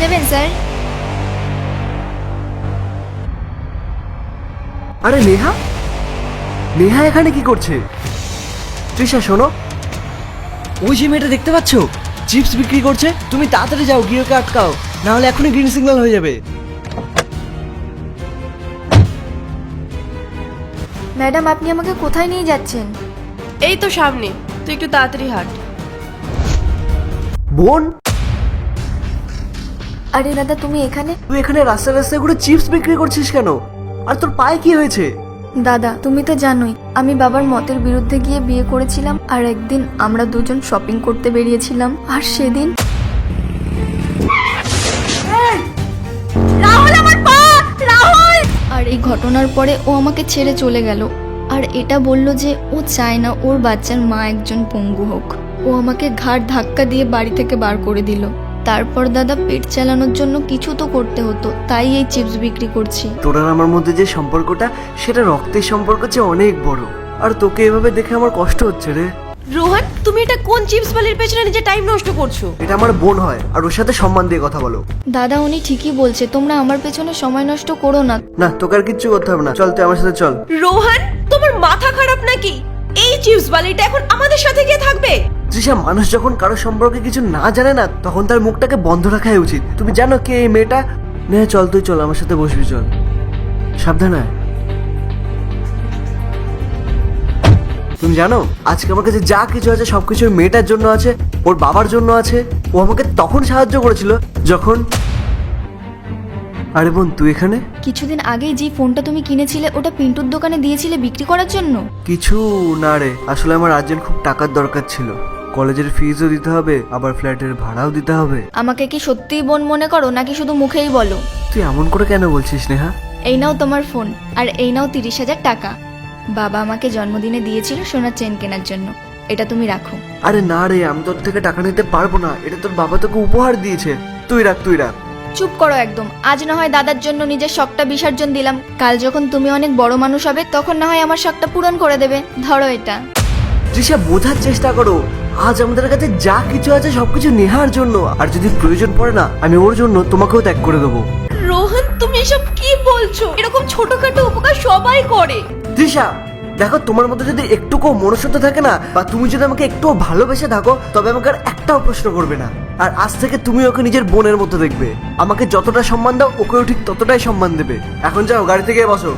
নেবেন স্যার? আরে নেহা, নেহা এখানে কি করছে? তৃষা শোনো, ওই যে মেয়েটা দেখতে পাচ্ছ চিপস বিক্রি করছে, তুমি তাড়াতাড়ি যাও গিয়ে ওকে আটকাও, না হলে এখনই গ্রিন সিগন্যাল হয়ে যাবে। ম্যাডাম, আপনি আমাকে কোথায় নিয়ে যাচ্ছেন? এই তো সামনে, তুই একটু তাড়াতাড়ি হাঁট। বোন, আরে দাদা, তুমি এখানে? তুই এখানে রাস্তায় রাস্তায় ঘুরে চিপস বিক্রি করছিস কেন? আর তোর পায়ে কি হয়েছে? দাদা, তুমি তো জানোই আমি বাবার মতের বিরুদ্ধে গিয়ে বিয়ে করেছিলাম, আর একদিন আমরা দুজন শপিং করতে বেরিয়েছিলাম, আর সেদিন রাহুল, আমার পা! রাহুল! আর এই ঘটনার পরে ও আমাকে ছেড়ে চলে গেল, আর এটা বলল যে ও চায় না ওর বাচ্চার মা একজন পঙ্গু হোক। ও আমাকে ঘাড় ধাক্কা দিয়ে বাড়ি থেকে বার করে দিল। তারপর দাদা, পেট চালানোর জন্য কিছু তো করতে হতো, তাই এই চিপস বিক্রি করছি। তোর আর আমার মধ্যে যে সম্পর্কটা, সেটা রক্তের সম্পর্ক চেয়ে অনেক বড়, আর তোকে এভাবে দেখে আমার কষ্ট হচ্ছে রে। রোহন, তুমি এটা কোন চিপস বালির পেছনে নিজে টাইম নষ্ট করছো? এটা আমার বোন হয়, আর ওর সাথে সম্মান দিয়ে কথা বলো। দাদা, উনি ঠিকই বলছে, তোমরা আমার পেছনে সময় নষ্ট করো না। না, তোকে আর কিচ্ছু করতে হবে না, চল তুই আমার সাথে চল। রোহন, তোমার মাথা খারাপ নাকি? এই চিপস বালিটা এখন আমাদের সাথে গিয়ে থাকবে? তৃষা, মানুষ যখন কারো সম্পর্কে কিছু না জানে না, তখন তার মুখটাকে বন্ধ রাখাই উচিত। তুমি জানো কে এই মেয়েটা? নে চল, তুই চল আমার সাথে বসবি, চল। সাবধানে। তুমি জানো আজকে আমার কাছে যা কিছু আছে সবকিছু ওই মেয়েটার জন্য আছে, ওর বাবার জন্য আছে। ও আমাকে তখন সাহায্য করেছিল যখন... আরে বোন, তুই এখানে? কিছুদিন আগেই যে ফোনটা তুমি কিনেছিলে, ওটা পিন্টুর দোকানে দিয়েছিলে বিক্রি করার জন্য? কিছু না রে, আসলে আমার আর্জেন্ট খুব টাকার দরকার ছিল। কলেজের ফিজও দিতে হবে, আবার ফ্ল্যাটের ভাড়াও দিতে হবে। আমাকে কি সত্যিই বোন মনে করো, নাকি শুধু মুখেই বলো? তুই এমন করে কেন বলছিস নেহা? এই নাও তোমার ফোন, আর এই নাও 30,000 টাকা। বাবা আমাকে জন্মদিনে দিয়েছিল সোনার চেন কেনার জন্য, এটা তুমি রাখো। আরে না রে, আমি তোর থেকে টাকা নিতে পারবো না, এটা তোর বাবা তোকে উপহার দিয়েছে। তুই রাখ, তুই রাখ। চুপ করো একদম। আজ না হয় দাদার জন্য নিজের শখটা বিসর্জন দিলাম, কাল যখন তুমি অনেক বড় মানুষ হবে তখন না হয় আমার শখটা পূরণ করে দেবে। ধরো এটা। তৃষা, বোঝার চেষ্টা করো, আজ আমাদের কাছে যা কিছু আছে সবকিছু নেহার জন্য, আর যদি প্রয়োজন পড়ে না, আমি ওর জন্য তোমাকেও ত্যাগ করে দেবো। রোহন, তুমি এসব কি বলছো? এরকম ছোটখাটো উপকার সবাই করে। তৃষা দেখো, তোমার মধ্যে যদি একটুকু মনুষ্যত্ব থাকে না, বা তুমি যদি আমাকে একটুও ভালোবেসে থাকো, তবে আমাকে আর একটাও প্রশ্ন করবে না। আর আজ থেকে তুমি ওকে নিজের বোনের মতো দেখবে। আমাকে যতটা সম্মান দাও, ওকেও ঠিক ততটাই সম্মান দেবে। এখন যাও, গাড়ি থেকে বসো।